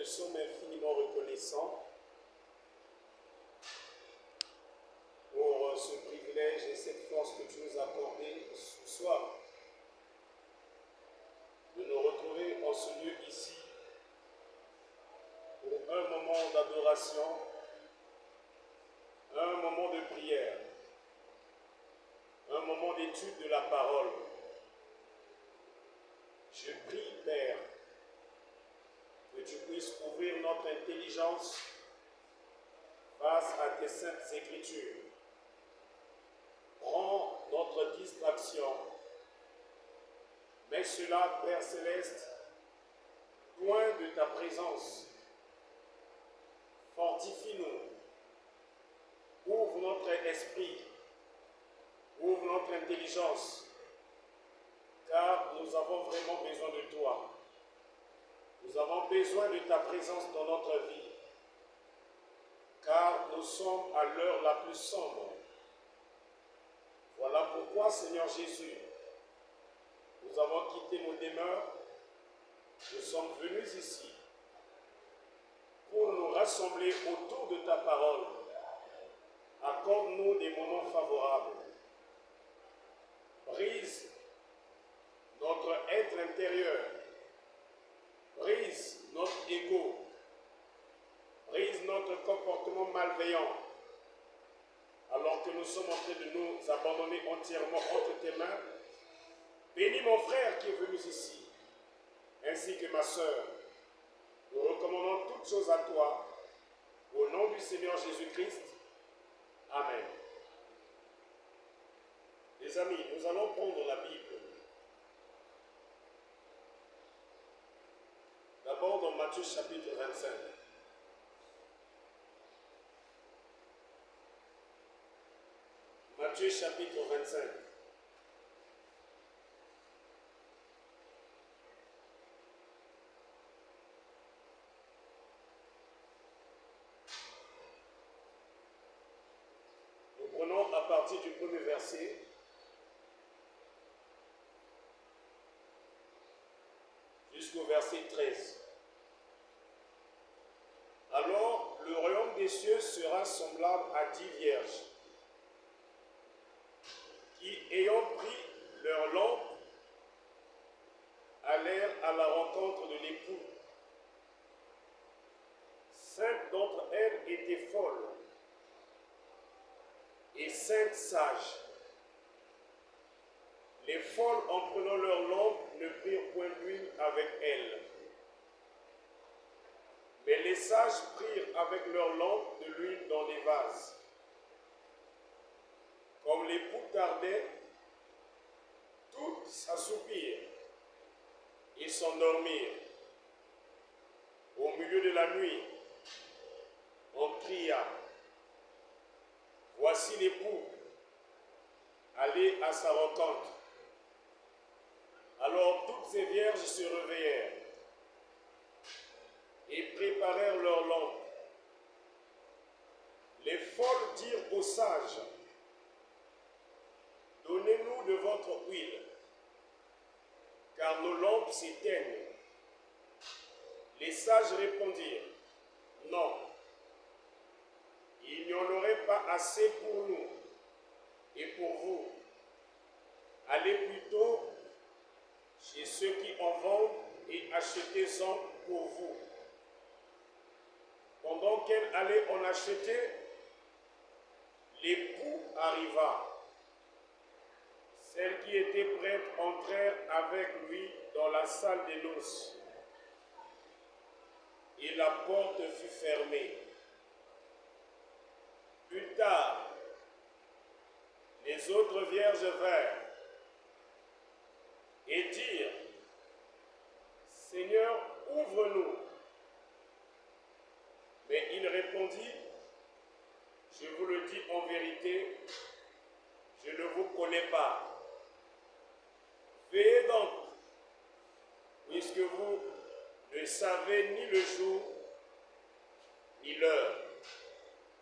te sommes infiniment reconnaissants pour ce privilège et cette force que tu nous as accordée ce soir de nous retrouver en ce lieu ici pour un moment d'adoration, un moment de prière, un moment d'étude de la parole. Je prie, Père, que tu puisses ouvrir notre intelligence face à tes saintes écritures. Prends notre distraction. Mets cela, Père Céleste, loin de ta présence. Fortifie-nous. Ouvre notre esprit. Ouvre notre intelligence. Car nous avons vraiment besoin de toi. Nous avons besoin de ta présence dans notre vie. Car nous sommes à l'heure la plus sombre. Voilà pourquoi, Seigneur Jésus, nous avons quitté nos demeures, nous sommes venus ici pour nous rassembler autour de ta parole. Accorde-nous des moments favorables. Brise notre être intérieur, brise notre ego, brise notre comportement malveillant, alors que nous sommes en train de nous abandonner entièrement entre tes mains. Bénis mon frère qui est venu ici, ainsi que ma sœur. Nous recommandons toutes choses à toi, au nom du Seigneur Jésus-Christ. Amen. Les amis, nous allons prendre la Bible. D'abord dans Matthieu chapitre 25. Matthieu chapitre 25. Nous prenons à partir du premier verset jusqu'au verset 13. Alors, le royaume des cieux sera semblable à 10 vierges qui, ayant pris leur lampe, allèrent à la rencontre de l'époux. 5 d'entre elles étaient folles et 5 sages. Les folles, en prenant leur lampe, ne prirent point d'huile avec elles. Mais les sages prirent avec leur lampe de l'huile dans des vases. Comme l'époux tardait, toutes s'assoupirent et s'endormirent. Au milieu de la nuit, on cria: voici l'époux, allez à sa rencontre. Alors toutes ces vierges se réveillèrent et préparèrent leurs lampes. Les folles dirent aux sages: donnez-nous de votre huile, car nos lampes s'éteignent. Les sages répondirent: non, il n'y en aurait pas assez pour nous et pour vous. Allez plutôt chez ceux qui en vendent et achetez-en pour vous. Pendant qu'elle allait en acheter, l'époux arriva. Celles qui étaient prêtes entrèrent avec lui dans la salle des noces. Et la porte fut fermée. Plus tard, les autres vierges vinrent et dirent: Seigneur, ouvre-nous. Mais il répondit: je vous le dis en vérité, je ne vous connais pas. Veillez donc, puisque vous ne savez ni le jour ni l'heure.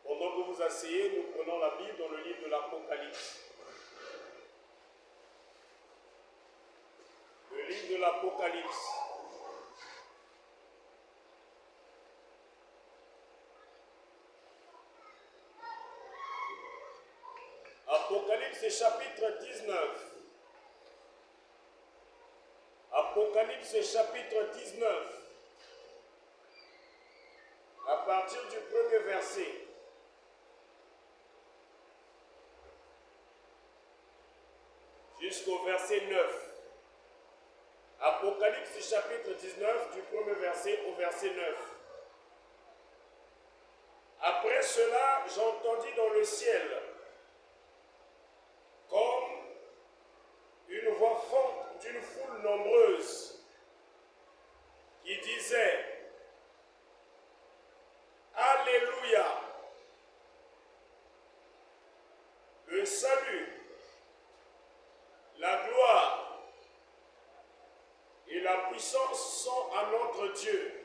Pendant que vous asseyez, nous prenons la Bible dans le livre de l'Apocalypse. Le livre de l'Apocalypse. Apocalypse chapitre 19. Apocalypse chapitre 19. À partir du premier verset. Jusqu'au verset 9. Apocalypse chapitre 19, du premier verset au verset 9. Après cela, j'entendis dans le ciel, comme une voix forte d'une foule nombreuse, qui disait, Alléluia, le salut, la gloire et la puissance sont à notre Dieu,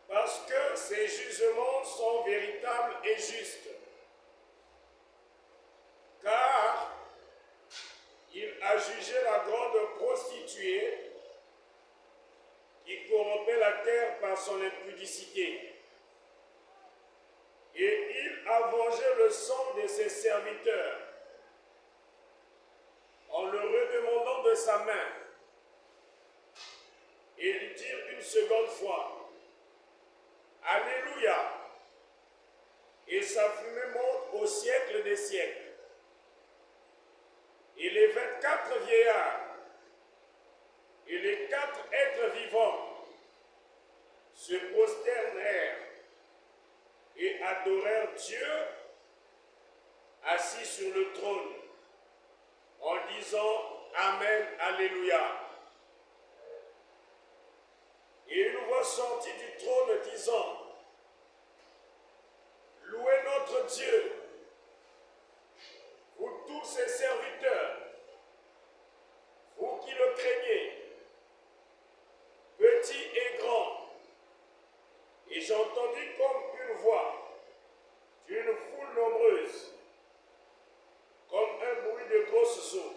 parce que ses jugements sont véritables et justes. Car il a jugé la grande prostituée qui corrompait la terre par son impudicité. Et il a vengé le sang de ses serviteurs en le redemandant de sa main. Et ils dirent une seconde fois, Alléluia, et sa fumée monte au siècle des siècles. Et les 24 vieillards et les 4 êtres vivants se prosternèrent et adorèrent Dieu assis sur le trône en disant Amen, Alléluia. Et une voix sortit du trône disant, Louez notre Dieu, vous tous ses serviteurs, vous qui le craignez, petits et grands. Et j'entendis comme une voix d'une foule nombreuse, comme un bruit de grosses eaux,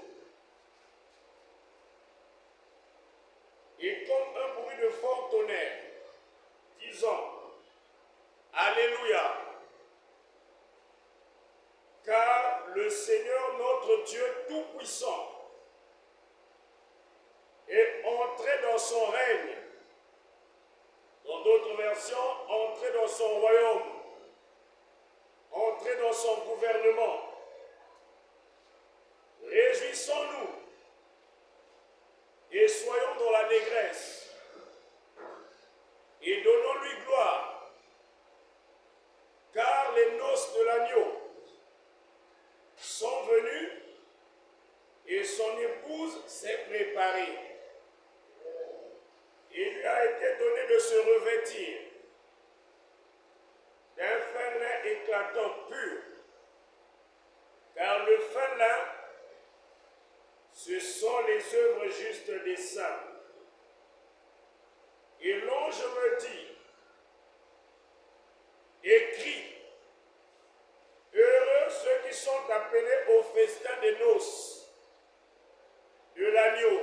et comme un bruit de fort tonnerre, disant, Alléluia, car le Seigneur notre Dieu Tout-Puissant est entré dans son règne. Dans d'autres versions, entré dans son royaume, entré dans son gouvernement. Réjouissons-nous et soyons dans l'allégresse et donnons-lui gloire, car les noces de l'agneau sont venues et son épouse s'est préparée. Il lui a été donné de se revêtir d'un fin lin éclatant pur, car le fin lin, ce sont les œuvres justes des saints. Et l'ange me dit, écris, heureux ceux qui sont appelés au festin des noces de l'agneau.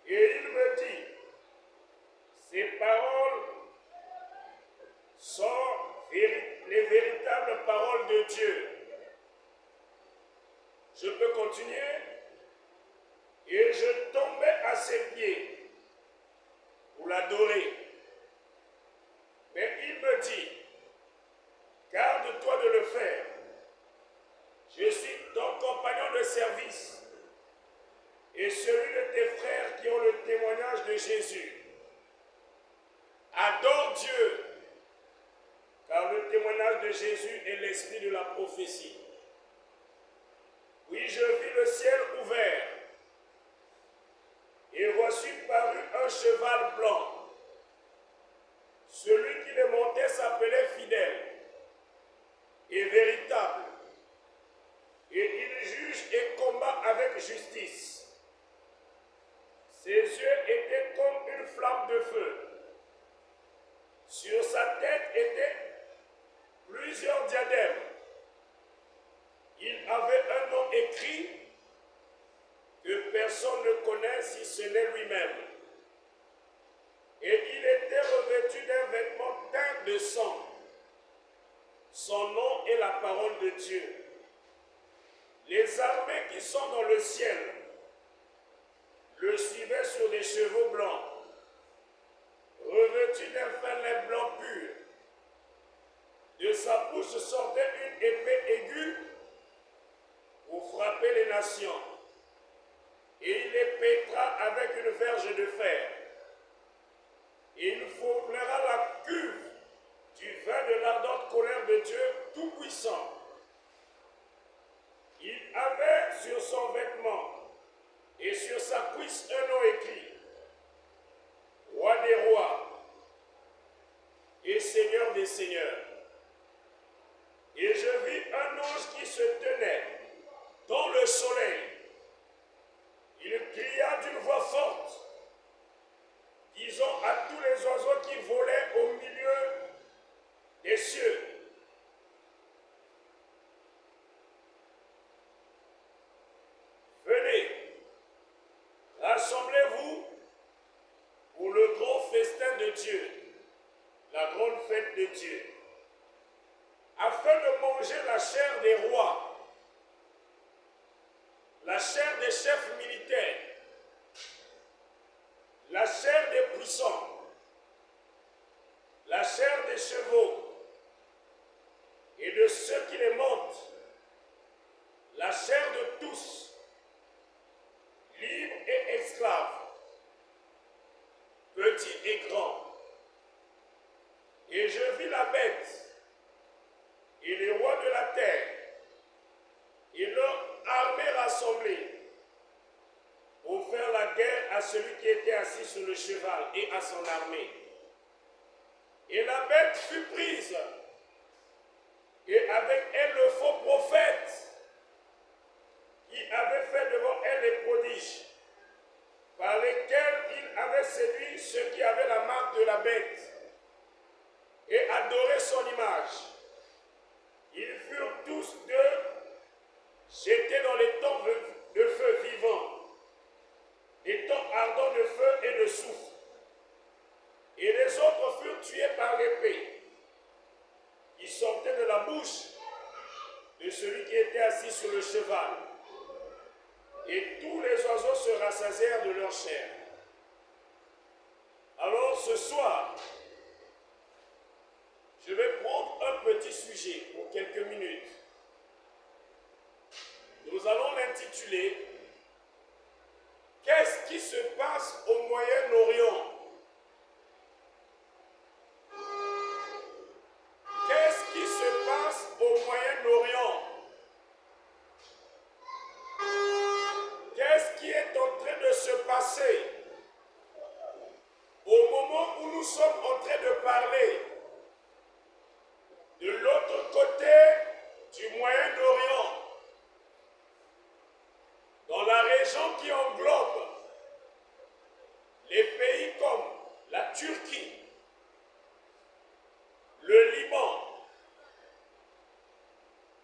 Et il me dit, ces paroles sont les véritables paroles de Dieu. Je peux continuer. Et je tombais à ses pieds pour l'adorer. Mais il me dit, garde-toi de le faire. Je suis ton compagnon de service et celui de tes frères qui ont le témoignage de Jésus. Adore Dieu, car le témoignage de Jésus est l'esprit de la prophétie. Oui, je vis le ciel ouvert, et voici paru un cheval blanc. Celui qui le montait s'appelait Fidèle et véritable, et il juge et combat avec justice. Ses yeux étaient comme une flamme de feu. Sur sa tête étaient plusieurs diadèmes. Il avait un nom écrit que personne ne connaît si ce n'est lui-même. Et il était revêtu d'un vêtement teint de sang. Son nom est la parole de Dieu. Les armées qui sont dans le ciel le suivaient sur des chevaux blancs, revêtus d'un fin lin blanc pur. De sa bouche sortait une épée aiguë pour frapper les nations, et il les pétra avec une verge de fer. Et il fourblera la cuve du vin de l'ardente colère de Dieu Tout-Puissant. Il avait sur son vêtement et sur sa cuisse un nom écrit: Roi des rois et Seigneur des seigneurs. Et je vis un ange qui se tenait dans le soleil. Il cria d'une voix forte, disant à tous les oiseaux qui volaient au milieu des cieux: venez, rassemblez-vous pour le grand festin de Dieu, la grande fête de Dieu, afin de manger la chair des rois, la chair des chefs militaires, la chair des puissants, la chair des chevaux et de ceux qui les montent, la chair de tous, libres et esclaves, petits et grands. Et je vis la bête et les rois de la terre et leur armée rassemblée pour faire la guerre à celui qui était assis sur le cheval et à son armée. Et la bête fut prise, et avec elle le faux prophète qui avait fait devant elle les prodiges, par lesquels il avait séduit ceux qui avaient la marque de la bête et adoré son image. Ils furent tous deux jetés dans les temps de feu vivant, des temps ardents de feu et de soufre. Et les autres furent tués par l'épée qui sortait de la bouche de celui qui était assis sur le cheval. Et tous les oiseaux se rassasièrent de leur chair. Alors ce soir, je vais prendre un petit sujet pour quelques minutes. Nous allons l'intituler « Qu'est-ce qui se passe au Moyen-Orient ?» Qu'est-ce qui se passe au Moyen-Orient? Qu'est-ce qui est en train de se passer au moment où nous sommes en train de parler de l'autre côté du Moyen-Orient, dans la région qui englobe les pays comme la Turquie, le Liban,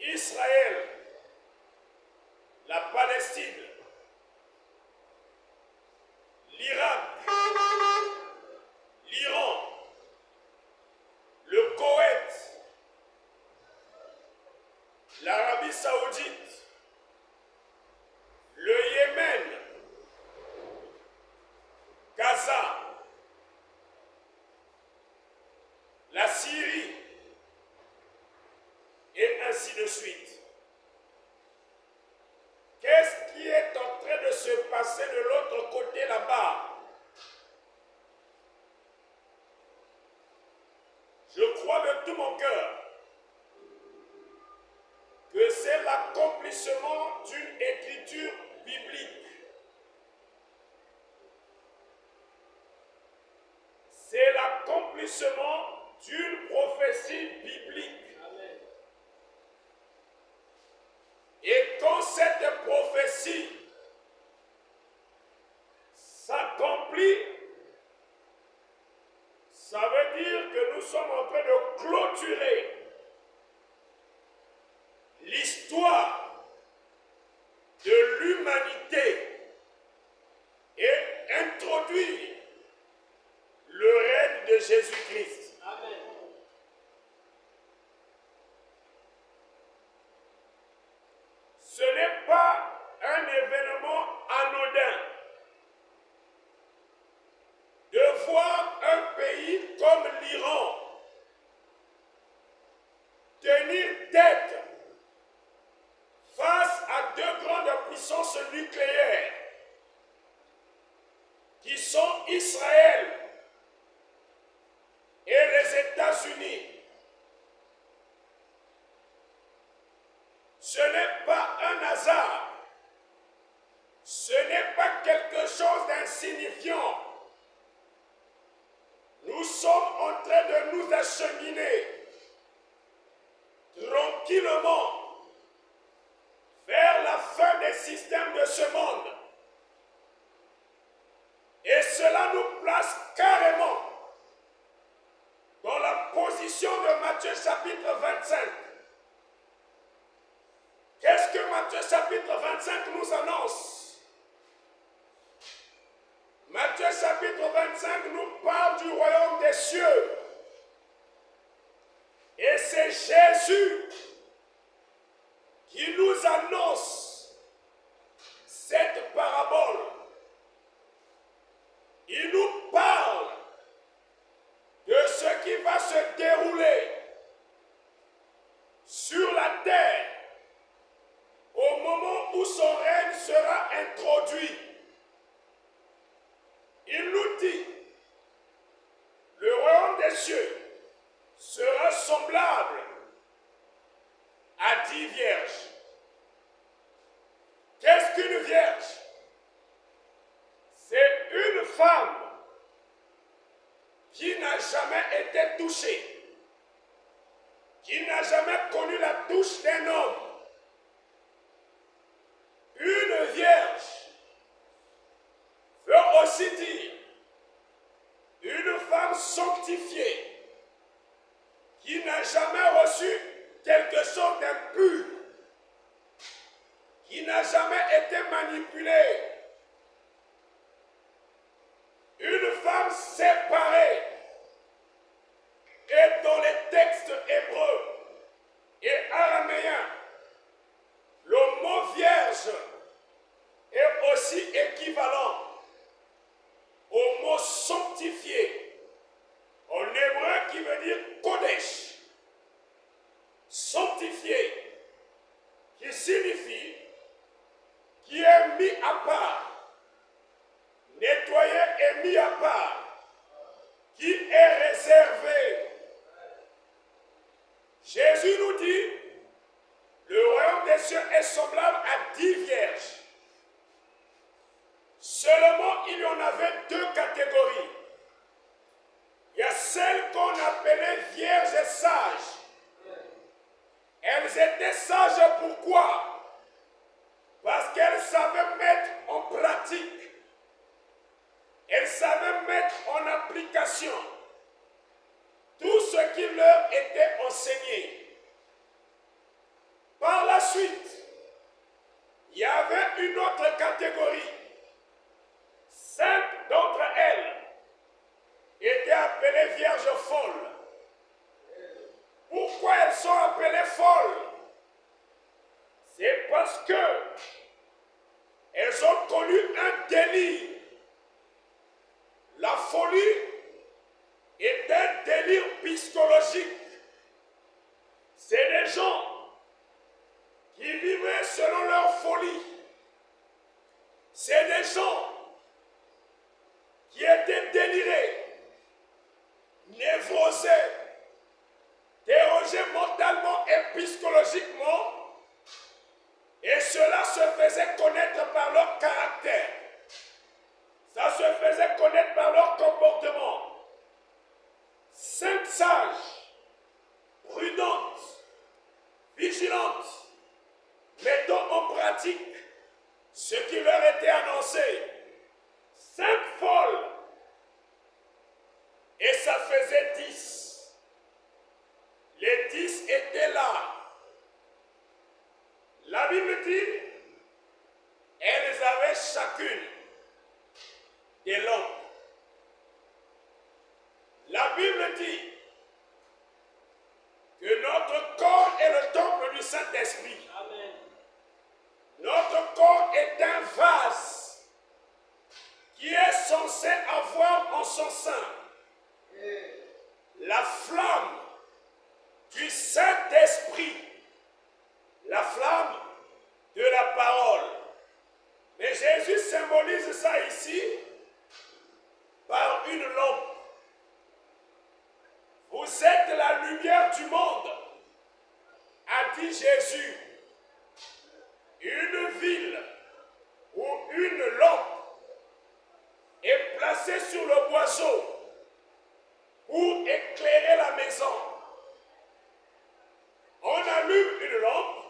Israël, la Palestine, l'Irak, l'Iran, le Koweït, l'Arabie Saoudite, le Yémen, Gaza, la Syrie, et ainsi de suite. Qu'est-ce qui est en train de se passer de l'autre côté là-bas? Je crois de tout mon cœur que c'est l'accomplissement d'une écriture biblique. C'est l'accomplissement d'une prophétie biblique. Et quand cette prophétie s'accomplit, ça veut dire que nous sommes en train de clôturer l'histoire de l'humanité et introduire le règne de Jésus-Christ. Amen. comme l'Iran tenir tête face à deux grandes puissances nucléaires qui sont Israël et les États-Unis, ce n'est pas un hasard, ce n'est pas quelque chose d'insignifiant. Nous sommes en train de nous acheminer tranquillement vers la fin des systèmes de ce monde. Et cela nous place carrément dans la position de Matthieu chapitre 25. Qu'est-ce que Matthieu chapitre 25 nous annonce? Matthieu chapitre 25 nous parle du royaume des cieux. Et c'est Jésus qui nous annonce cette parabole. Il nous parle de ce qui va se dérouler sur la terre au moment où son règne sera introduit. Il nous dit, le royaume des cieux sera semblable à 10 vierges. Qu'est-ce qu'une vierge? C'est une femme qui n'a jamais été touchée, qui n'a jamais connu la touche d'un homme. Une vierge veut aussi dire une femme sanctifiée qui n'a jamais reçu quelque chose d'impur, qui n'a jamais été manipulée. Une femme séparée. Et dans les textes hébreux et araméens, le mot vierge est aussi équivalent au mot sanctifié, en hébreu qui veut dire Kodesh, sanctifié, qui signifie qui est mis à part, nettoyé et mis à part, qui est réservé. Jésus nous dit, le royaume des cieux est semblable à 10 vierges. Seulement, il y en avait deux catégories. Il y a celles qu'on appelait vierges sages. Elles étaient sages pourquoi? Parce qu'elles savaient mettre en pratique, elles savaient mettre en application tout ce qui leur était enseigné. Par la suite, il y avait une autre catégorie. 5 d'entre elles étaient appelées vierges folles. Pourquoi elles sont appelées folles? C'est parce que elles ont connu un délire. La folie est un délire psychologique. C'est des gens qui vivaient selon leur folie. C'est des gens qui étaient délirés, névrosés, dérogés mentalement et psychologiquement, et cela se faisait connaître par leur caractère. Ça se faisait connaître par leur comportement. 5 sages, prudentes, vigilantes, mettant en pratique ce qui leur était annoncé. 5 folles, et ça faisait 10. Les 10 étaient là. La Bible dit, elles avaient chacune des lampes. La Bible dit que notre corps est le temple du Saint-Esprit. Amen. Notre corps est un vase qui est censé avoir en son sein la flamme du Saint-Esprit, la flamme de la parole. Mais Jésus symbolise ça ici par une lampe. Vous êtes la lumière du monde, a dit Jésus. Une ville ou une lampe est placée sur le boisseau pour éclairer la maison. On allume une lampe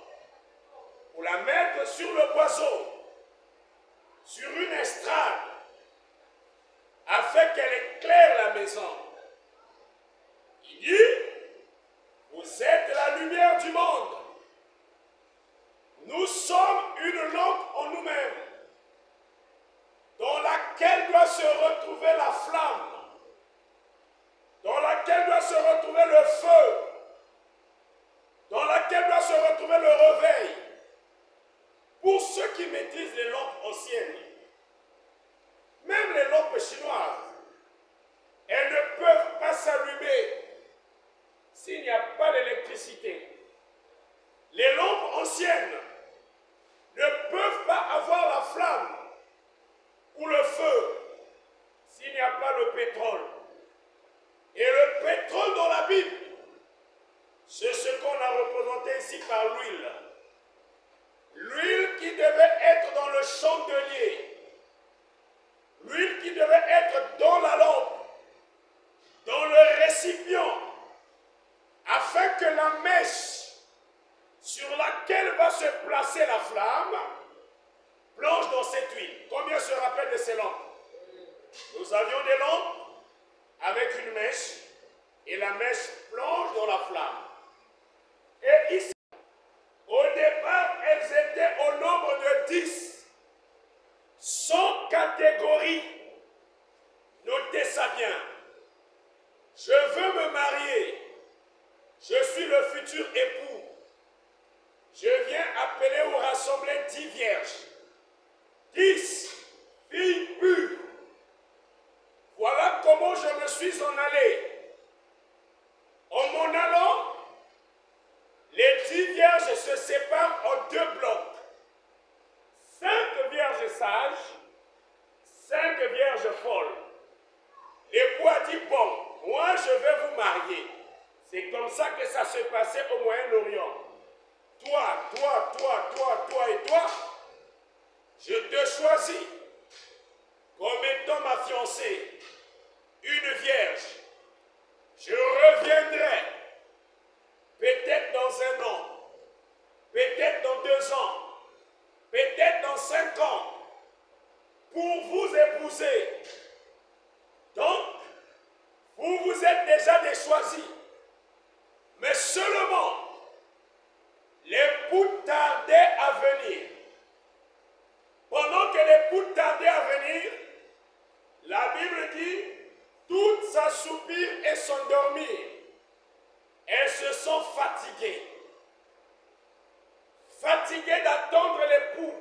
pour la mettre sur le boisseau, sur une estrade, afin qu'elle éclaire la maison. Il dit, vous êtes la lumière du monde. Nous sommes une lampe en nous-mêmes, dans laquelle doit se retrouver la flamme, dans laquelle doit se retrouver le feu, dans laquelle doit se retrouver le réveil. Pour ceux qui maîtrisent les lampes anciennes, même les lampes chinoises, elles ne peuvent pas s'allumer s'il n'y a pas d'électricité. Les lampes anciennes ne peuvent pas avoir la flamme ou le feu s'il n'y a pas le pétrole. Et le pétrole dans la Bible, c'est ce qu'on a représenté ici par l'huile. L'huile qui devait être dans le chandelier. L'huile qui devait être dans la lampe, dans le récipient, afin que la mèche sur laquelle va se placer la flamme plonge dans cette huile. Combien se rappellent de ces lampes? Nous avions des lampes avec une mèche, et la mèche plonge dans la flamme. Et ici, au départ, elles étaient au nombre de 10. 100 catégories. Notez ça bien. Je veux me marier. Je suis le futur époux. Je viens appeler ou rassembler 10 vierges. 10 filles pures. Voilà comment je me suis en allé. En m'en allant, les 10 vierges se séparent en 2 blocs. 5 vierges sages, 5 vierges folles. L'époux a dit, bon, moi je vais vous marier. C'est comme ça que ça se passait au Moyen-Orient. Toi et toi, je te choisis comme étant ma fiancée, une vierge. Je reviendrai, peut-être dans 1 an, peut-être dans 2 ans, peut-être dans 5 ans, pour vous épouser. Donc, vous êtes déjà des choisis. Mais seulement, l'époux tardait à venir. Pendant que l'époux tardait à venir, la Bible dit, toutes s'assoupirent et s'endormirent. Elles se sont fatiguées. Fatiguées d'attendre l'époux.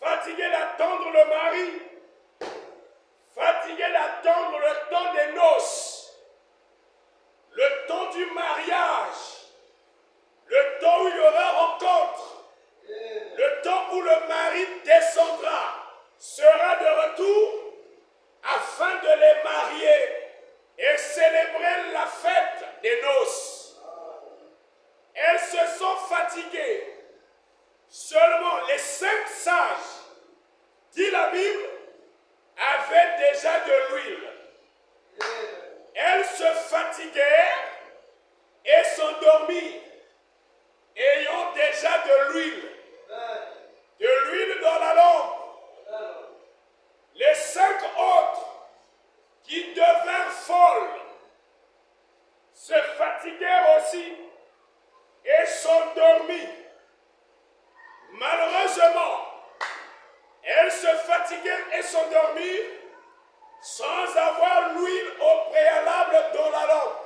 Fatiguées d'attendre le mari. Fatiguées d'attendre le temps des noces. Le temps du mariage. Le temps où il y aura rencontre. Le temps où le mari descendra, sera de retour afin de les marier et célébrer la fête des noces. Elles se sont fatiguées. Seulement les 5 sages, dit la Bible, avaient déjà de l'huile. Elles se fatiguèrent et s'endormirent, ayant déjà de l'huile. De l'huile dans la lampe. Les 5 autres qui devinrent folles se fatiguèrent aussi et s'endormirent. Malheureusement, elles se fatiguèrent et s'endormirent sans avoir l'huile au préalable dans la lampe.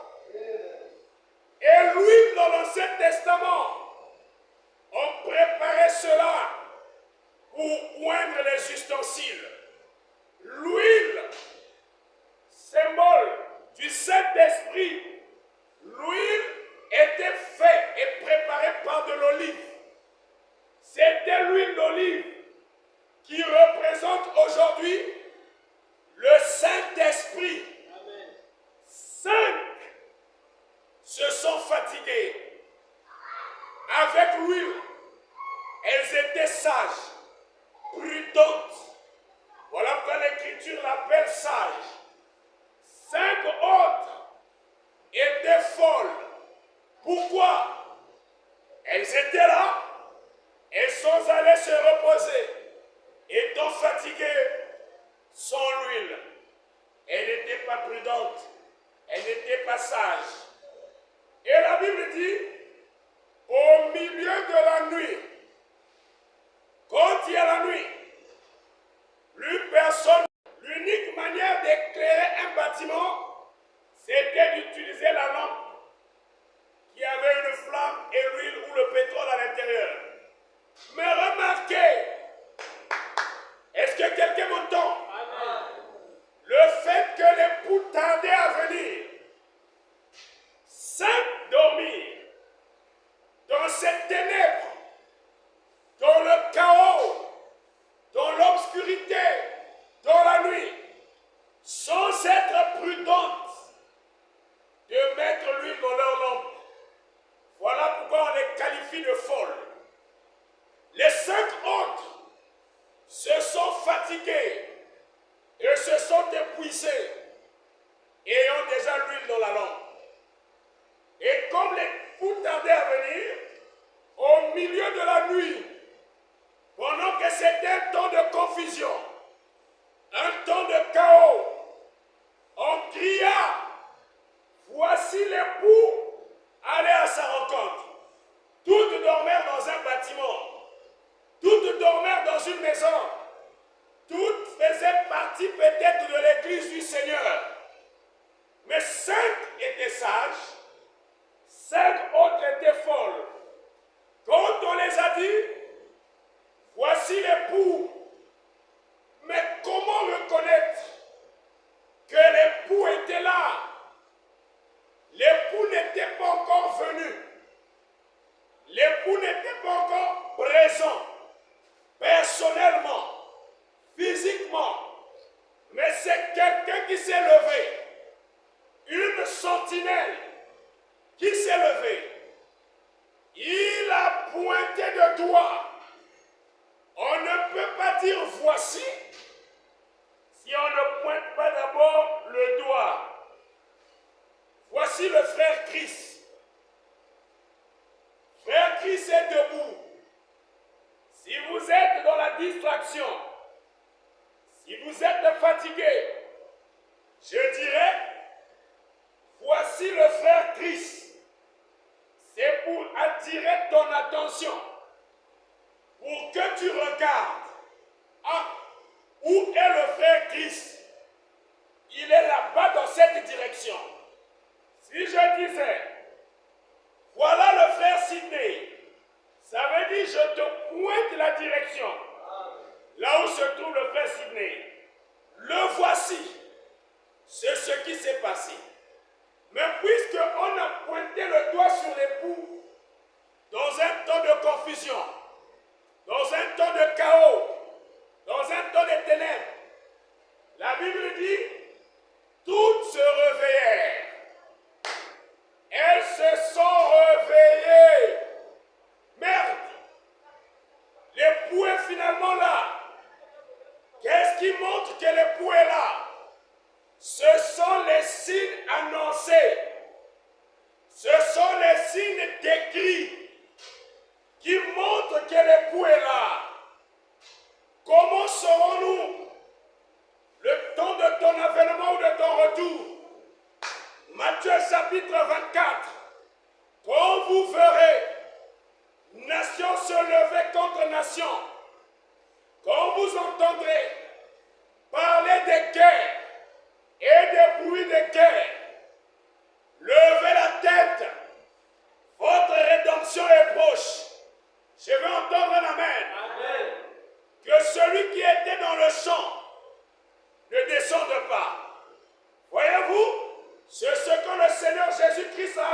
appelle sages, 5 autres étaient folles. Pourquoi? Elles étaient là, elles sont allées se reposer, étant fatiguées sans l'huile. Elles n'étaient pas prudentes, elles n'étaient pas sages. Et la Bible dit, au milieu de la nuit, quand il y a la nuit, plus personne, l'unique manière d'éclairer un bâtiment, c'était d'utiliser la lampe qui avait une flamme et l'huile ou le pétrole à l'intérieur. Mais remarquez, est-ce que quelqu'un m'entend? Le fait que l'époux tardait à venir, sans dormir, dans cette ténèbre, dans le chaos, dans l'obscurité, dans la nuit, sans être prudentes de mettre l'huile dans leur lampe. Voilà pourquoi on les qualifie de folles. Les 5 autres se sont fatigués et se sont épuisés, ayant déjà l'huile dans la lampe. Et comme les coups tardaient à venir, au milieu de la nuit, pendant que c'était un temps de confusion, un temps de chaos, on cria, voici l'époux, allez à sa rencontre. Toutes dormèrent dans un bâtiment, toutes dormèrent dans une maison, toutes faisaient partie peut-être de l'église du Seigneur. Mais 5 étaient sages, 5 autres étaient folles. Quand on les a dit, voici l'époux. Mais comment reconnaître que l'époux était là? L'époux n'était pas encore venu. L'époux n'était pas encore présent, personnellement, physiquement. Mais c'est quelqu'un qui s'est levé. Une sentinelle qui s'est levée. Il a pointé le doigt. On ne peut pas dire voici si on ne pointe pas d'abord le doigt. Voici le frère Christ. Frère Christ est debout. Si vous êtes dans la distraction, si vous êtes fatigué, je dirais, voici le frère Christ. C'est pour attirer ton attention, pour que tu regardes. Ah, où est le frère Christ? Il est là-bas dans cette direction. Si je disais, voilà le frère Sidney, ça veut dire je te pointe la direction. Là où se trouve le frère Sidney. Le voici. C'est ce qui s'est passé. Mais puisqu'on a pointé le doigt sur l'époux, dans un temps de confusion, dans un temps de chaos, dans un temps de ténèbres, la Bible dit, toutes se réveillèrent. Elles se sont réveillées. Merde! L'époux est finalement là. Qu'est-ce qui montre que l'époux est là? Ce sont les signes annoncés. Ce sont les signes décrits qui montrent que l'époux est là. Comment saurons-nous le temps de ton avènement ou de ton retour? Matthieu chapitre 24. Quand vous verrez nation se lever contre nation, quand vous entendrez parler de guerre et des bruits de guerre, levez la tête, votre rédemption est proche. Je veux entendre un amen. Amen. Que celui qui était dans le champ ne descende pas. Voyez-vous, c'est ce que le Seigneur Jésus-Christ a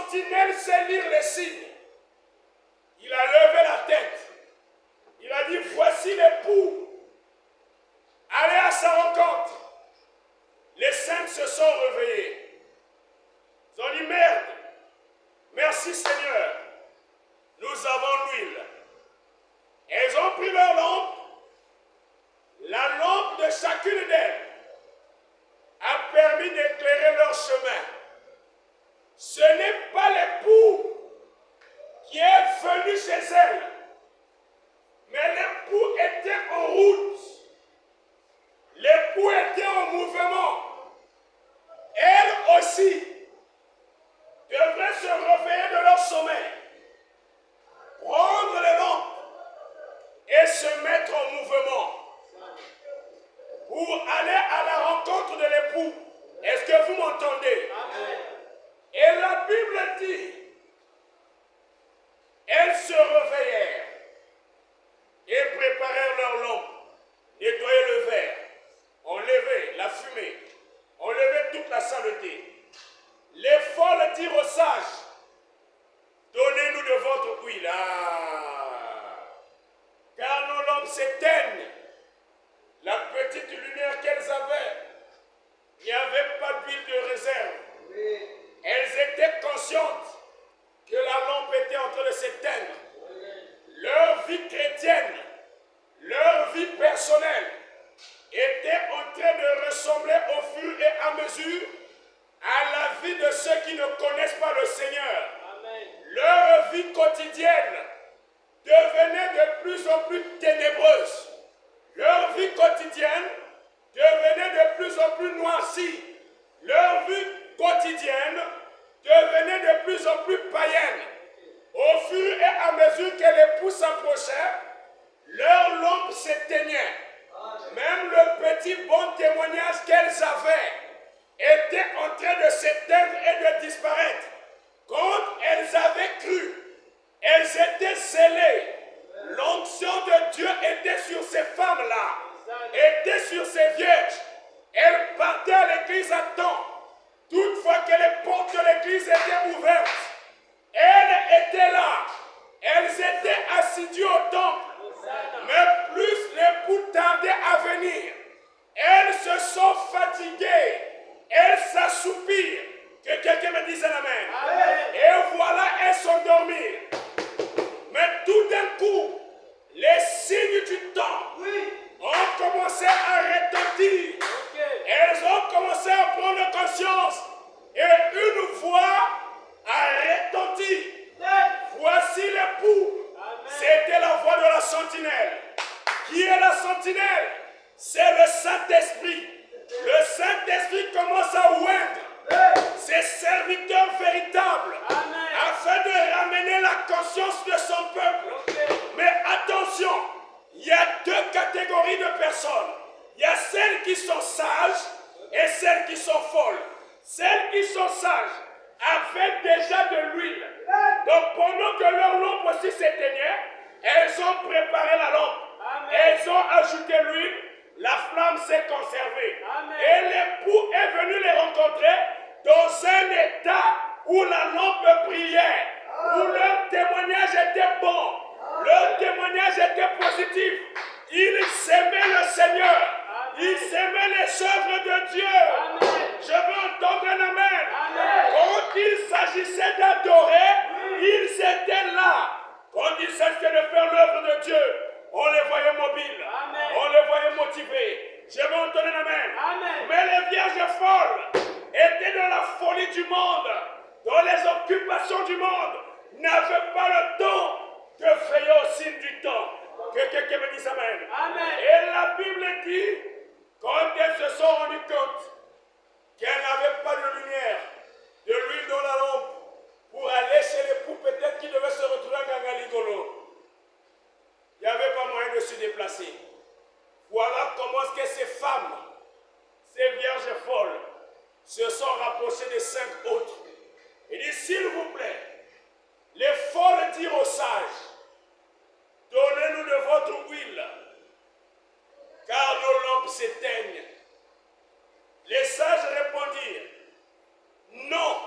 sentinelle sait lire les signes. Il a levé la tête. Il a dit, voici l'époux. Allez à sa rencontre. Les cinq se sont réveillés. Ils ont dit, merde. Merci Seigneur. Nous avons l'huile. Et ils ont pris leur lampe. La lampe de chacune d'elles a permis d'éclairer leur chemin. Ce n'est pas l'époux qui est venu chez elle, mais l'époux était en route. L'époux était en mouvement. Elle aussi devrait se réveiller de leur sommeil, prendre les lampes et se mettre en mouvement pour aller à la rencontre de l'époux. Est-ce que vous m'entendez? Et la Bible dit, elles se réveillèrent et préparèrent leurs lampes, nettoyaient le verre, enlevaient la fumée, enlevaient toute la saleté. Les folles dirent aux sages, donnez-nous de votre huile, car nos lampes s'éteignent. La petite lumière qu'elles avaient, il n'y avait pas d'huile de réserve. Elles étaient conscientes que la lampe était en train de s'éteindre. Leur vie chrétienne, leur vie personnelle était en train de ressembler au fur et à mesure à la vie de ceux qui ne connaissent pas le Seigneur. Amen. Leur vie quotidienne devenait de plus en plus ténébreuse. Leur vie quotidienne devenait de plus en plus noircie. Leur vie quotidienne devenait de plus en plus païenne. Au fur et à mesure que l'époux s'approchait, leur lampe s'éteignait. Même le petit bon témoignage qu'elles avaient était en train de s'éteindre et de disparaître. Quand elles avaient cru, elles étaient scellées. L'onction de Dieu était sur ces femmes-là, était sur ces vierges. Elles partaient à l'église à temps. Toutefois que les portes de l'église étaient ouvertes, elles étaient là. Elles étaient assidues au temple. Mais plus l'époux tardait à venir, elles se sont fatiguées. Elles s'assoupirent. Que quelqu'un me dise un amen. Amen. Et voilà, elles s'endormirent. Mais tout d'un coup, les signes du temps ont commencé à retentir. Elles ont commencé à prendre conscience. Et une voix a retenti. Voici l'époux. C'était la voix de la sentinelle. Qui est la sentinelle? C'est le Saint-Esprit. Le Saint-Esprit commence à oindre ses serviteurs véritables afin de ramener la conscience de son peuple. Mais attention, il y a deux catégories de personnes. Il y a celles qui sont sages et celles qui sont folles. Celles qui sont sages avaient déjà de l'huile. Donc pendant que leur lampe aussi s'éteignait, elles ont préparé la lampe. Elles ont ajouté l'huile. La flamme s'est conservée. Amen. Et l'époux est venu les rencontrer dans un état où la lampe brillait, où leur témoignage était bon, leur témoignage était positif. Ils s'aimaient le Seigneur, ils s'aimaient les œuvres de Dieu. Amen. Je veux entendre un amen. Amen. Quand il s'agissait d'adorer, ils étaient là. Quand il s'agissait de faire l'œuvre de Dieu, on les voyait mobiles. Amen. On les voyait motivés. Je veux entendre un amen. Amen. Mais les vierges folles étaient dans la folie du monde, dans les occupations du monde, n'avaient pas le temps de veiller au signe du temps. Que quelqu'un me dise amen. Amen. Et la Bible dit, quand elles se sont rendues compte qu'elles n'avaient pas de lumière, de l'huile dans la lampe, pour aller chez l'époux, peut-être qu'il devait se retrouver à Gangaligolo. Il n'y avait pas moyen de se déplacer. Voilà comment est-ce que ces femmes, ces vierges folles, se sont rapprochées des 5 autres. Il dit, s'il vous plaît, les folles dirent aux sages, donnez-nous de votre huile, car nos lampes s'éteignent. Les sages répondirent, non,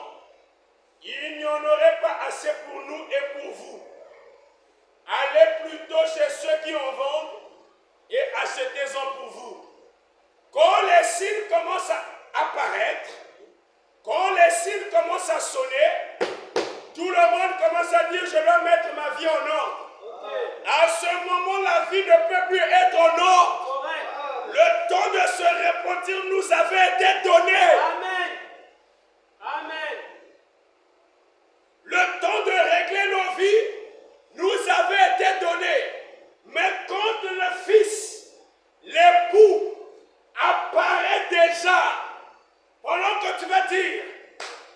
il n'y en aura assez pour nous et pour vous. Allez plutôt chez ceux qui en vendent et achetez-en pour vous. Quand les signes commencent à apparaître, quand les signes commencent à sonner, tout le monde commence à dire, je dois mettre ma vie en ordre. À ce moment, la vie ne peut plus être en ordre. Le temps de se repentir nous avait été donné. Amen. Amen. Le temps de régler nos vies nous avait été donné. Mais quand le Fils, l'époux, apparaît déjà, pendant que tu vas dire,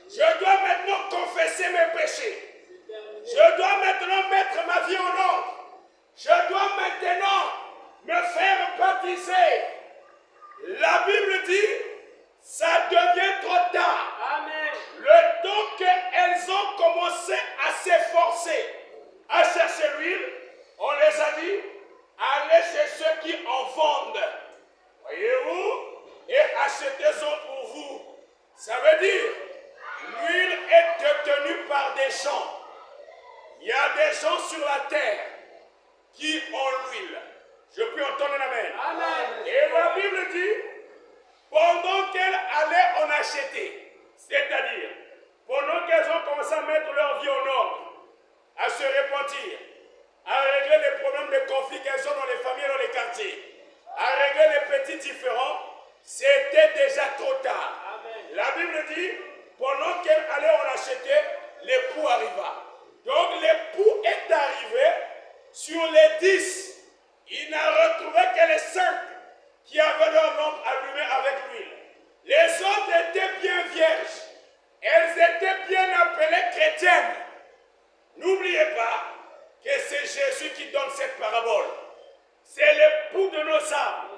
je dois maintenant confesser mes péchés. Je dois maintenant mettre ma vie en ordre. Je dois maintenant me faire baptiser. La Bible dit, ça devient trop tard. Amen. Le temps qu'elles ont commencé à s'efforcer, à chercher l'huile, on les a dit, allez chez ceux qui en vendent. Voyez-vous? Et achetez-en pour vous. Ça veut dire, l'huile est détenue par des gens. Il y a des gens sur la terre qui ont l'huile. Je peux entendre un amen. Amen. Et la Bible dit, pendant qu'elles allaient en acheter, c'est-à-dire, pendant qu'elles ont commencé à mettre leur vie en ordre, à se repentir, à régler les problèmes de conflit qu'elles ont dans les familles et dans les quartiers, à régler les petits différends, c'était déjà trop tard. Amen. La Bible dit, pendant qu'elles allaient en acheter, l'époux arriva. Donc l'époux est arrivé sur les 10. Il n'a retrouvé que les 5 qui avaient leur lampe allumée avec l'huile. Les autres étaient bien vierges. Elles étaient bien appelées chrétiennes. N'oubliez pas que c'est Jésus qui donne cette parabole. C'est l'époux de nos âmes.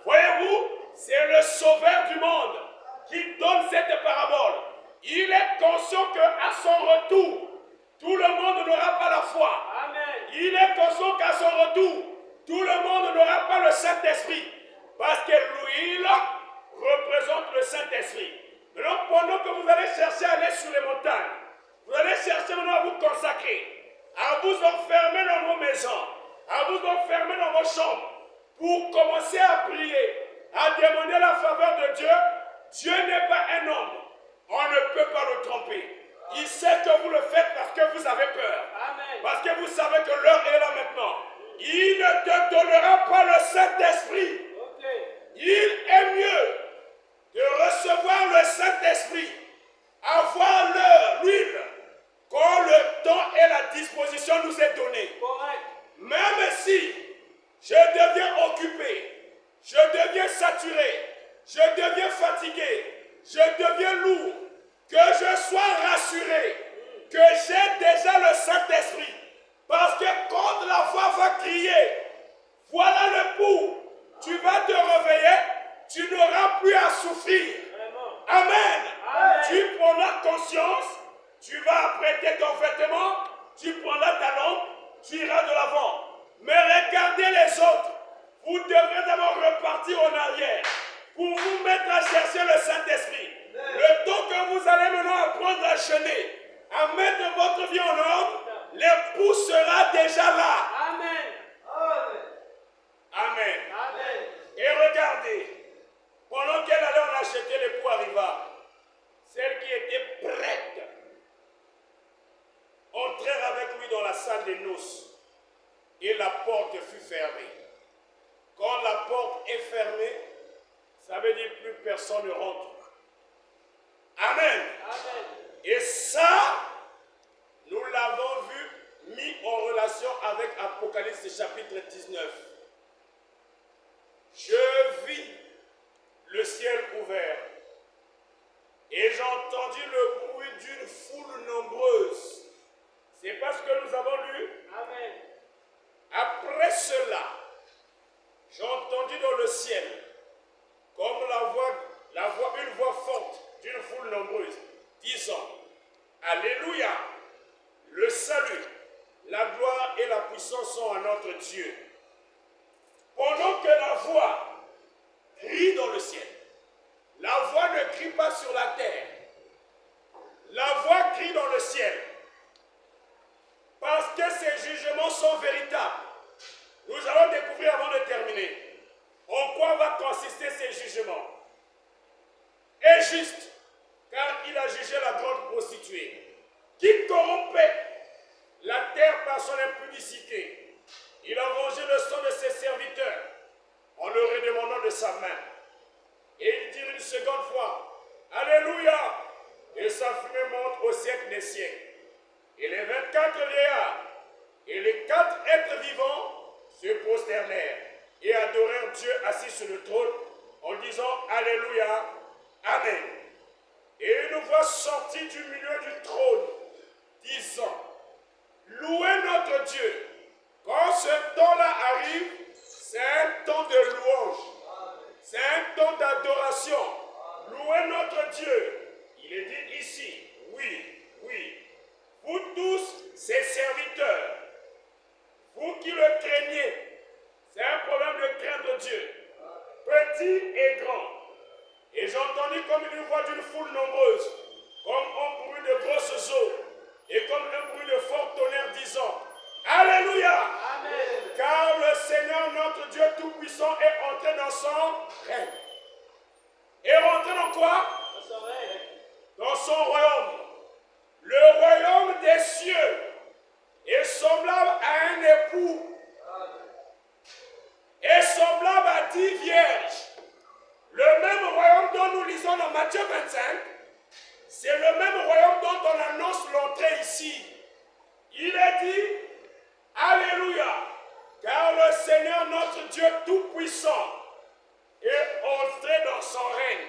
Voyez-vous, c'est le sauveur du monde qui donne cette parabole. Il est conscient qu'à son retour, tout le monde n'aura pas la foi. Amen. Il est conscient qu'à son retour, tout le monde n'aura pas le Saint-Esprit. Parce que l'huile représente le Saint-Esprit. Donc pendant que vous allez chercher à aller sur les montagnes, vous allez chercher maintenant à vous consacrer, à vous enfermer dans vos maisons, à vous enfermer dans vos chambres, pour commencer à prier, à demander la faveur de Dieu. Dieu n'est pas un homme. On ne peut pas le tromper. Il sait que vous le faites parce que vous avez peur. Amen. Parce que vous savez que l'heure est là maintenant. Il ne te donnera pas le Saint-Esprit. Il est mieux de recevoir le Saint-Esprit, avoir l'huile, quand le temps et la disposition nous est donné. Correct. Même si je deviens occupé, je deviens saturé, je deviens fatigué, je deviens lourd, que je sois rassuré, que j'ai déjà le Saint-Esprit. Parce que quand la voix va crier, voilà le pouls, tu vas te réveiller, tu n'auras plus à souffrir. Amen. Amen. Tu prendras conscience, tu vas apprêter ton vêtement, tu prendras ta lampe, tu iras de l'avant. Mais regardez les autres, vous devrez d'abord repartir en arrière pour vous mettre à chercher le Saint-Esprit. Le temps que vous allez maintenant apprendre à jeûner, à mettre votre vie en ordre, l'époux sera déjà là. Amen. Amen. Amen. Et regardez, pendant qu'elle allait en acheter, l'époux arriva. Celle qui était prête entrèrent avec lui dans la salle des noces et la porte fut fermée. Quand la porte est fermée, ça veut dire plus personne ne rentre. Amen. Amen. Et ça, nous l'avons vu mis en relation avec Apocalypse chapitre 19. Je vis le ciel ouvert et j'ai entendu le bruit d'une foule nombreuse. C'est parce que nous avons lu. Amen. Après cela, j'ai entendu dans le ciel, comme une voix forte d'une foule nombreuse, disant, Alléluia, le salut, la gloire et la puissance sont à notre Dieu. Pendant que la voix crie dans le ciel, la voix ne crie pas sur la terre. La voix crie dans le ciel. sont véritables. Nous allons découvrir avant de terminer en quoi va consister ces jugements. Est juste, car il a jugé la grande prostituée, qui corrompait la terre par son impudicité. Il a vengé le sang de ses serviteurs en leur redemandant de sa main. Et il dit une seconde fois, Alléluia, et sa fumée monte au siècle des siècles. Et les 24 vieillards et les 4 êtres vivants se prosternèrent et adorèrent Dieu assis sur le trône en disant Alléluia, Amen. Et une voix sortit du milieu du trône, disant, louez notre Dieu. Quand ce temps-là arrive, c'est un temps de louange. C'est un temps d'adoration. Louez notre Dieu. Il est dit ici, oui, oui. Vous tous, ses serviteurs, vous qui le craignez, c'est un problème de craindre Dieu, petit et grand. Et j'ai entendu comme une voix d'une foule nombreuse, comme un bruit de grosses eaux, et comme un bruit de fort tonnerre disant, Alléluia! Amen. Car le Seigneur notre Dieu Tout-Puissant est entré dans son règne. Et rentré dans quoi? Dans son royaume. Le royaume des cieux est semblable à un époux. Est semblable à 10 vierges. Le même royaume dont nous lisons dans Matthieu 25, c'est le même royaume dont on annonce l'entrée ici. Il est dit, Alléluia, car le Seigneur notre Dieu Tout-Puissant est entré dans son règne.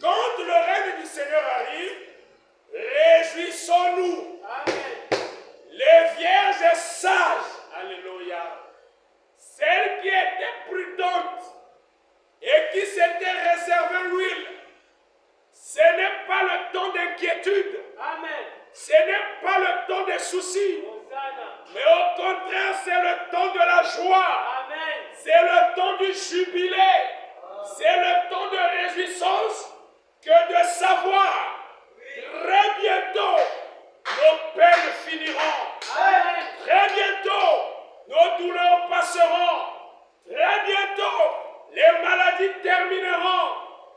Quand le règne du Seigneur arrive, réjouissons-nous. Amen. Les vierges sages, Alléluia, celles qui étaient prudentes et qui s'étaient réservées l'huile, ce n'est pas le temps d'inquiétude. Amen. Ce n'est pas le temps des soucis. Hosanna. Mais au contraire, c'est le temps de la joie. Amen. C'est le temps du jubilé. C'est le temps de réjouissance que de savoir très bientôt nos peines finiront. Amen. Très bientôt nos douleurs passeront. Très bientôt les maladies termineront.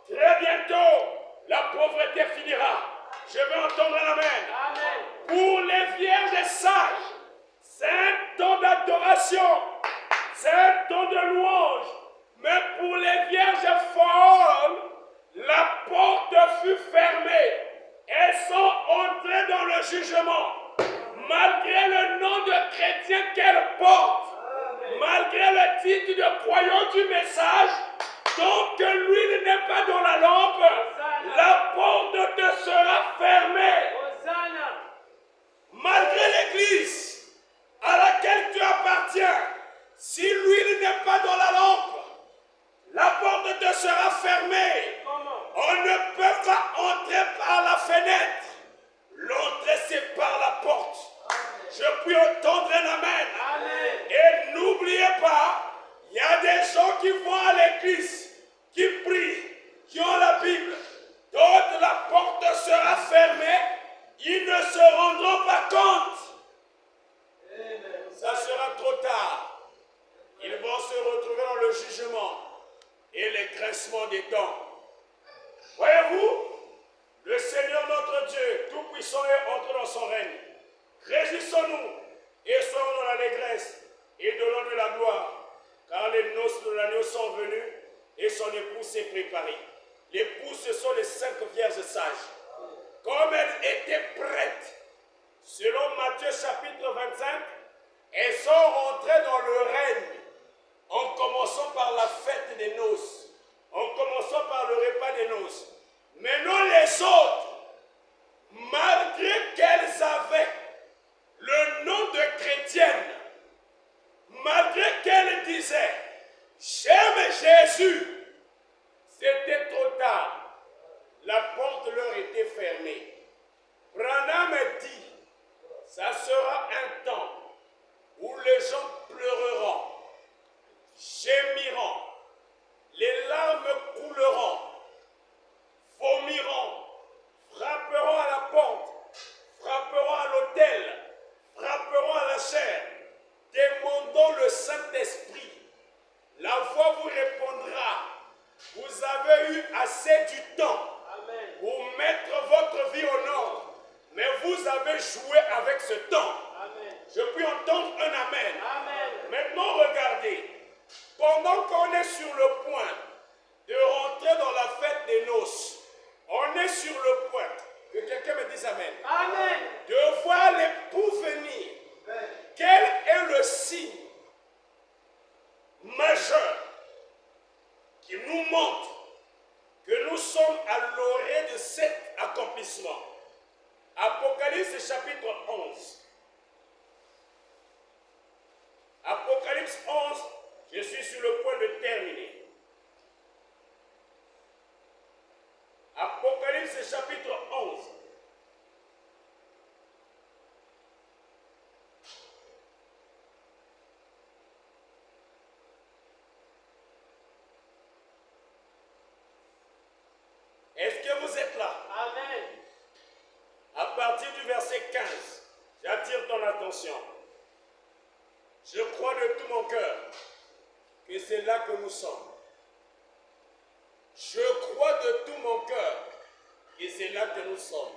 Très bientôt la pauvreté finira. Je veux entendre l'amen. Amen. Pour les vierges sages, c'est un temps d'adoration, c'est un temps de louange. Mais pour les vierges folles, la porte fut fermée. Elles sont entrées dans le jugement. Malgré le nom de chrétien qu'elles portent, malgré le titre de croyant du message, tant que l'huile n'est pas dans la lampe, la porte te sera fermée. Hosanna. Malgré l'église à laquelle tu appartiens, si l'huile n'est pas dans la lampe, la porte te sera fermée. Comment? On ne peut pas entrer par la fenêtre. L'entrée, c'est par la porte. Je puis entendre un amen. Amen. Et n'oubliez pas, il y a des gens qui vont à l'église, qui prient, qui ont la Bible. D'autres, la porte sera fermée. Ils ne se rendront pas compte. Ça sera trop tard. Ils vont se retrouver dans le jugement et les graissements des dents. Voyez-vous, le Seigneur notre Dieu Tout-Puissant est entré dans son règne. Réjouissons-nous et soyons dans l'allégresse et donnons-lui la gloire, car les noces de l'agneau sont venues et son époux s'est préparé. L'époux, ce sont les 5 vierges sages. Comme elles étaient prêtes, selon Matthieu chapitre 25, elles sont rentrées dans le règne, en commençant par la fête des noces, en commençant par le repas des noces. Mais non les autres, malgré qu'elles avaient le nom de chrétiennes, malgré qu'elles disaient « J'aime Jésus », c'était trop tard. La porte leur était fermée. Branham dit, ça sera un temps où les gens pleureront, gémiront, les larmes couleront, vomiront, frapperont à la porte, frapperont à l'autel, frapperont à la chair, avec ce temps. Amen. Je puis entendre un amen. Amen. Maintenant, regardez. Pendant qu'on est sur le point de rentrer dans la fête des noces, on est sur le point, que quelqu'un me dise amen, Amen. de voir l'époux venir. Quel est le signe majeur qui nous montre que nous sommes à l'orée de cet accomplissement? Apocalypse chapitre 11. Apocalypse 11, je suis sur le point de terminer. Apocalypse chapitre 11. Est-ce que vous êtes là? Amen. À partir du verset 15, j'attire ton attention. Je crois de tout mon cœur que c'est là que nous sommes. Je crois de tout mon cœur que c'est là que nous sommes.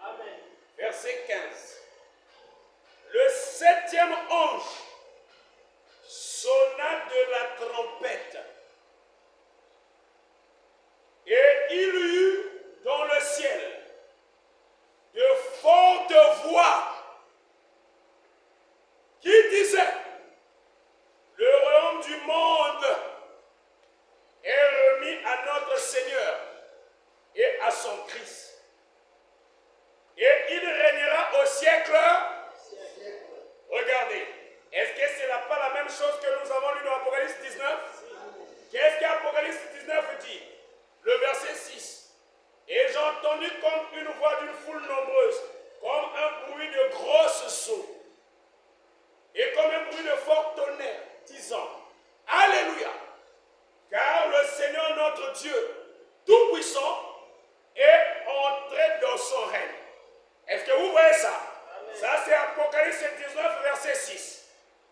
Amen. Verset 15. Le septième ange sonna de la trompette. Et il y eut dans le ciel de fortes voix qui disaient: le royaume du monde est remis à notre Seigneur et à son Christ. Et il régnera au siècle. Regardez, est-ce que ce n'est pas la même chose que nous avons lu dans Apocalypse 19? Qu'est-ce qu'Apocalypse 19 dit? Le verset 6. Et j'ai entendu comme une voix d'une foule nombreuse, comme un bruit de grosses sauts, et comme un bruit de fort tonnerre, disant: Alléluia! Car le Seigneur notre Dieu, Tout-Puissant, est entré dans son règne. Est-ce que vous voyez ça? Amen. Ça, c'est Apocalypse 19, verset 6.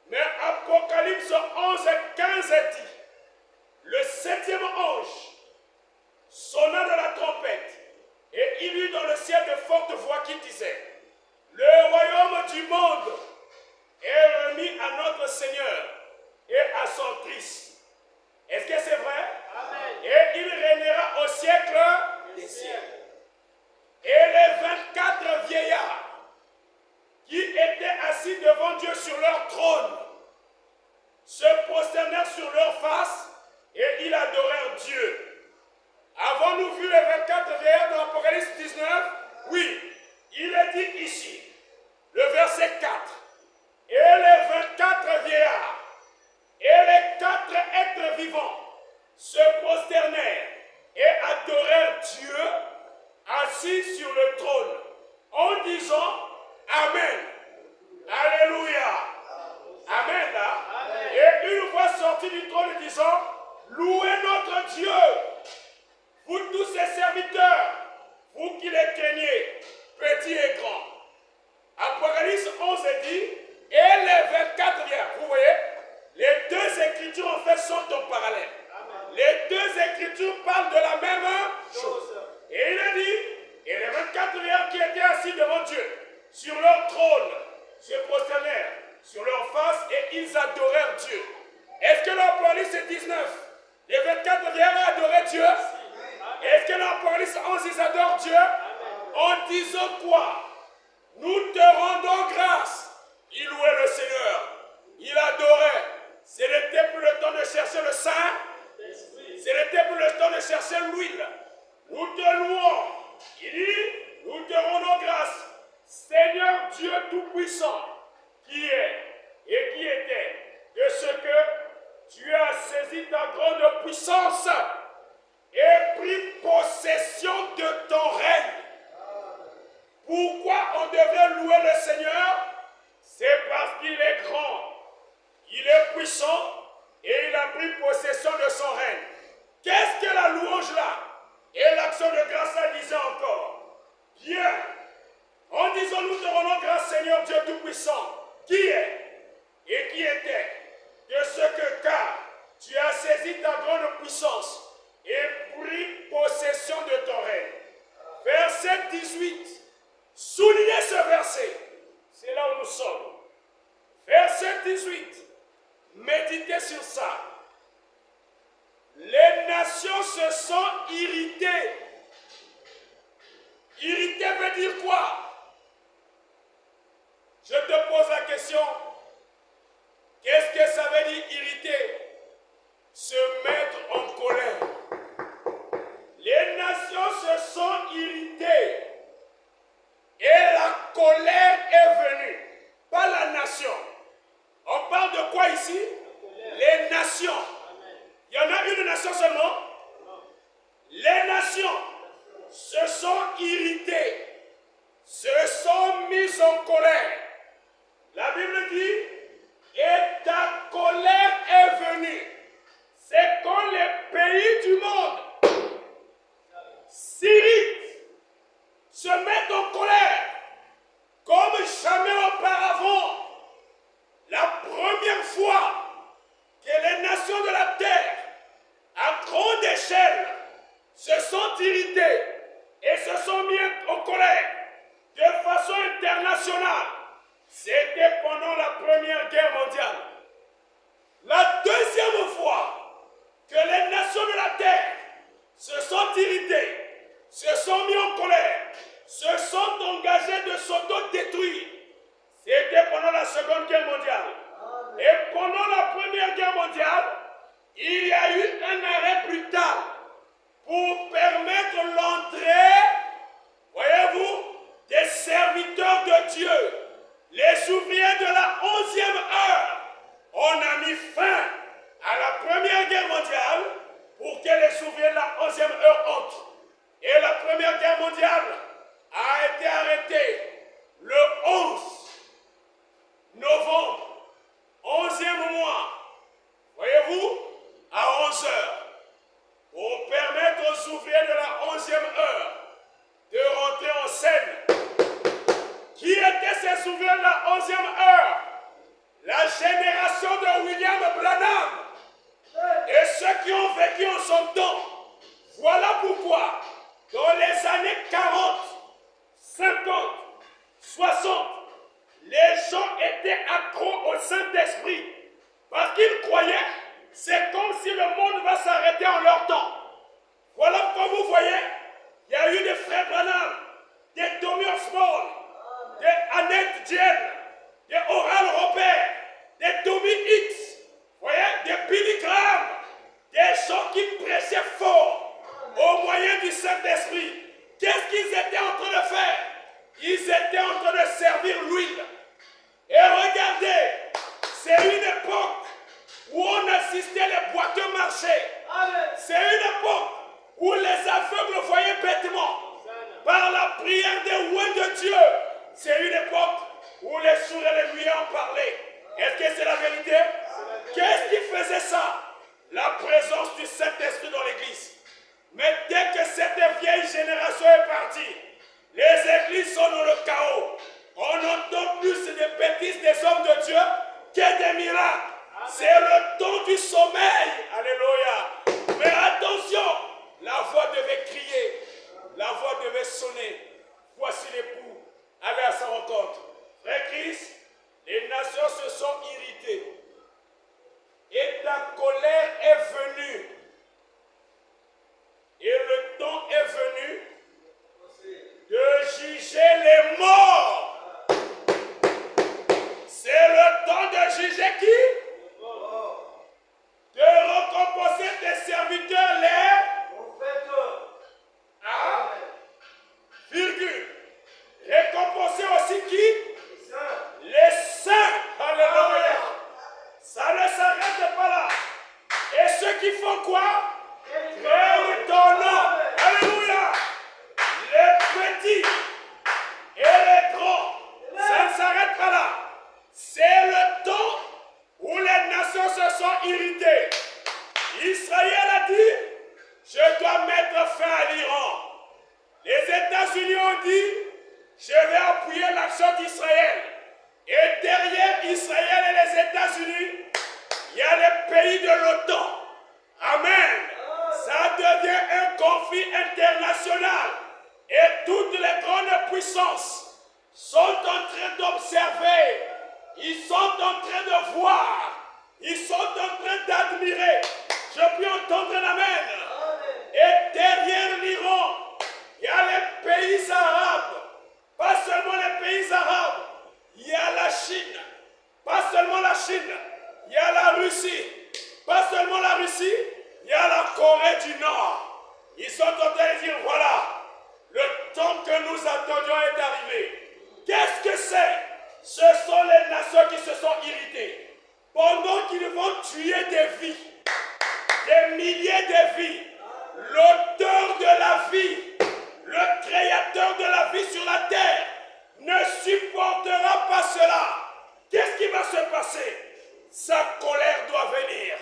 Mais Apocalypse 11, 15 dit: le septième ange sonna de la trompette, et il eut dans le ciel de fortes voix qui disaient: le royaume du monde est remis à notre Seigneur et à son Christ. Est-ce que c'est vrai? Amen. Et il régnera au siècle des siècles. Et les 24 vieillards qui étaient assis devant Dieu sur leur trône se prosternèrent sur leur face et ils adorèrent Dieu. Avons-nous vu les 24 vieillards dans l'Apocalypse 19? Oui, il est dit ici, le verset 4. Et les 24 vieillards et les 4 êtres vivants se prosternèrent et adorèrent Dieu assis sur le trône en disant: Amen. Alléluia. Amen. Là. Amen. Et une voix sortit du trône disant: louez notre Dieu, vous tous ses serviteurs, vous qui les craignez, petits et grands. Apocalypse 11 dit: et les 24 vieillards. Vous voyez, les deux écritures en fait sont en parallèle. Amen. Les deux écritures parlent de la même chose. Et il a dit: et les 24 vieillards qui étaient assis devant Dieu, sur leur trône, se prosternèrent sur leur face et ils adorèrent Dieu. Est-ce que l'Apocalypse 19, les 24 vieillards adoraient Dieu? Est-ce que l'Apocalypse 11, ils adorent Dieu? En disant quoi? Nous te rendons grâce. Il louait le Seigneur. Il adorait. Ce n'était plus le temps de chercher le Saint. Ce n'était plus le temps de chercher l'huile. Nous te louons. Il dit: nous te rendons grâce, Seigneur Dieu Tout-Puissant, qui est et qui était, de ce que tu as saisi ta grande puissance et pris possession de ton règne. Pourquoi on devrait louer le Seigneur? C'est parce qu'il est grand, il est puissant et il a pris possession de son règne. Qu'est-ce que la louange là et l'action de grâce là disait encore? Bien, en disant: nous te rendons grâce, Seigneur Dieu Tout-Puissant, qui est et qui était, de ce que car tu as saisi ta grande puissance et pris possession de ton règne. Verset 18. Soulignez ce verset. 18. Méditez sur ça. Les nations se sont irritées. Irrité veut dire quoi? Je te pose la question. Qu'est-ce que ça veut dire irriter? Se mettre en colère. Les nations se sont irritées. Et la colère est venue. Pas la nation. On parle de quoi ici? Les nations. Il y en a une nation seulement? Les nations se sont irritées, se sont mises en colère. La Bible dit, et ta colère est venue. C'est quand les pays du monde s'irritent, se mettent en colère, comme jamais auparavant. La première fois que les nations de la terre, à grande échelle, se sont irritées et se sont mis en colère de façon internationale, c'était pendant la Première Guerre mondiale. La deuxième fois que les nations de la terre se sont irritées, se sont mis en colère, se sont engagées de s'auto-détruire, c'était pendant la Seconde Guerre mondiale. Et pendant la Première Guerre mondiale, il y a eu un arrêt brutal pour permettre l'entrée, voyez-vous, des serviteurs de Dieu. Les ouvriers de la 11e heure, on a mis fin à la Première Guerre mondiale pour que les ouvriers de la 11e heure entrent. Et la Première Guerre mondiale a été arrêtée le 11 novembre, 11e mois, voyez-vous, à 11 heures, pour permettre aux ouvriers de la 11e heure de rentrer en scène. Qui étaient ces ouvriers de la 11e heure? La génération de William Branham et ceux qui ont vécu en son temps. Voilà pourquoi, dans les années 40, 50, 60, les gens étaient accros au Saint-Esprit parce qu'ils croyaient c'est comme si le monde va s'arrêter en leur temps. Voilà pourquoi vous voyez, il y a eu des frères Branham, des Tommy Osborne, des Annette Dienne, des Oral Robert, des Tommy X, voyez, des Billy Graham, des gens qui prêchaient fort au moyen du Saint-Esprit. Qu'est-ce qu'ils étaient en train de faire? Ils étaient en train de servir l'huile. Et regardez, c'est une époque où on assistait les boiteux marcher. C'est une époque où les aveugles voyaient bêtement. Par la prière des rois de Dieu, c'est une époque où les sourds et les muets en parlaient. Est-ce que c'est la vérité? Qu'est-ce qui faisait ça? La présence du Saint-Esprit dans l'église. Mais dès que cette vieille génération est partie, les églises sont dans le chaos. On n'entend plus des bêtises des hommes de Dieu que des miracles. C'est le temps du sommeil. Alléluia. Mais attention, la voix devait crier. La voix devait sonner. Voici l'époux. Allez à sa rencontre. Frère Christ, les nations se sont irritées. Et ta colère est venue. Et le temps est venu de juger les morts. C'est le temps de juger qui? De récompenser tes serviteurs les prophètes. Ah, virgule. Récompenser aussi qui? Les saints. Alléluia. Ça ne s'arrête pas là. Et ceux qui font quoi? Créer ton nom. Alléluia. Les petits et les grands. Ça ne s'arrête pas là. C'est le temps où les nations se sont irritées. Israël a dit, je dois mettre fin à l'Iran. Les États-Unis ont dit, je vais appuyer l'action d'Israël. Et derrière Israël et les États-Unis, il y a les pays de l'OTAN. Amen. Ça devient un conflit international. Et toutes les grandes puissances sont en train d'observer Ils sont en train de voir. Ils sont en train d'admirer. Je peux entendre un amen. Et derrière l'Iran, il y a les pays arabes. Pas seulement les pays arabes. Il y a la Chine. Pas seulement la Chine. Il y a la Russie. Pas seulement la Russie. Il y a la Corée du Nord. Ils sont en train de dire, voilà, le temps que nous attendions est arrivé. Qu'est-ce que c'est? Ce sont les nations qui se sont irritées. Pendant qu'ils vont tuer des vies, des milliers de vies, l'auteur de la vie, le créateur de la vie sur la terre, ne supportera pas cela. Qu'est-ce qui va se passer? Sa colère doit venir.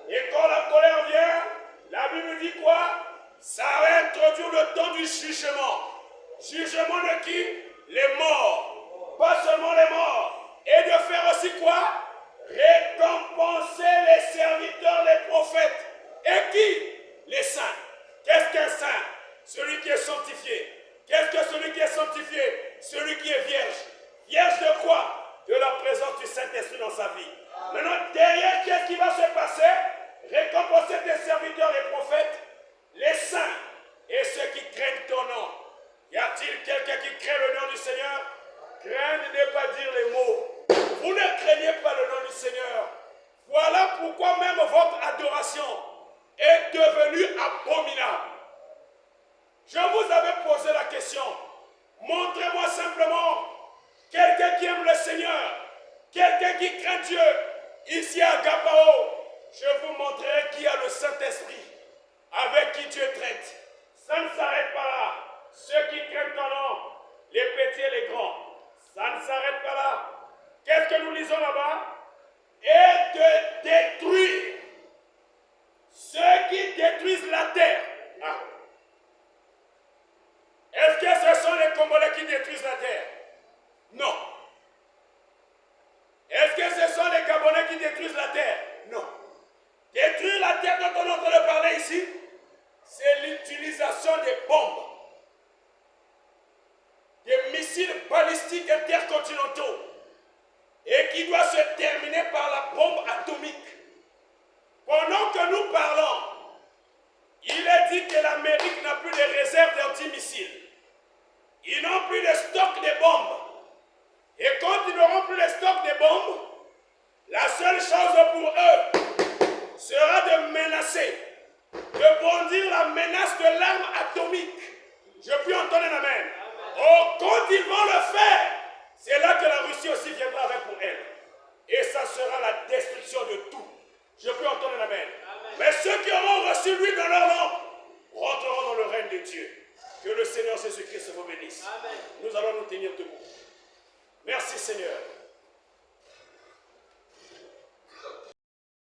Et quand la colère vient, la Bible dit quoi? Ça va introduire le temps du jugement. Jugement de qui? Les morts. Pas seulement les morts. Et de faire aussi quoi? Récompenser les serviteurs, les prophètes. Et qui? Les saints. Qu'est-ce qu'un saint? Celui qui est sanctifié. Qu'est-ce que celui qui est sanctifié? Celui qui est vierge. Vierge de quoi? De la présence du Saint-Esprit dans sa vie. Maintenant, derrière, qu'est-ce qui va se passer? Récompenser tes serviteurs, les prophètes, les saints et ceux qui craignent ton nom. Y a-t-il quelqu'un qui craint le nom du Seigneur? Craindre n'est pas dire les mots. Vous ne craignez pas le nom du Seigneur. Voilà pourquoi même votre adoration est devenue abominable. Je vous avais posé la question. Montrez-moi simplement quelqu'un qui aime le Seigneur, quelqu'un qui craint Dieu. Ici à Agapao, je vous montrerai qui a le Saint-Esprit, avec qui Dieu traite. Ça ne s'arrête pas là. Ceux qui craignent ton nom, les petits et les grands, ça ne s'arrête pas là. Qu'est-ce que nous lisons là-bas? Et de détruire ceux qui détruisent la terre. Ah. Est-ce que ce sont les Congolais qui détruisent la terre? Non. Est-ce que ce sont les Gabonais qui détruisent la terre? Non. Détruire la terre dont on est en train de parler ici, c'est l'utilisation des bombes, des missiles balistiques intercontinentaux, et qui doit se terminer par la bombe atomique. Pendant que nous parlons, il est dit que l'Amérique n'a plus de réserve d'antimissiles. Ils n'ont plus de stock de bombes. Et quand ils n'auront plus de stock de bombes, la seule chose pour eux sera de menacer, de bondir la menace de l'arme atomique. Je puis entendre un amen. Oh, quand ils vont le faire, c'est là que la Russie aussi viendra avec pour elle. Et ça sera la destruction de tout. Je peux entendre un amen. Mais ceux qui auront reçu lui dans leur lampe rentreront dans le règne de Dieu. Que le Seigneur Jésus-Christ vous bénisse. Amen. Nous allons nous tenir debout. Merci Seigneur.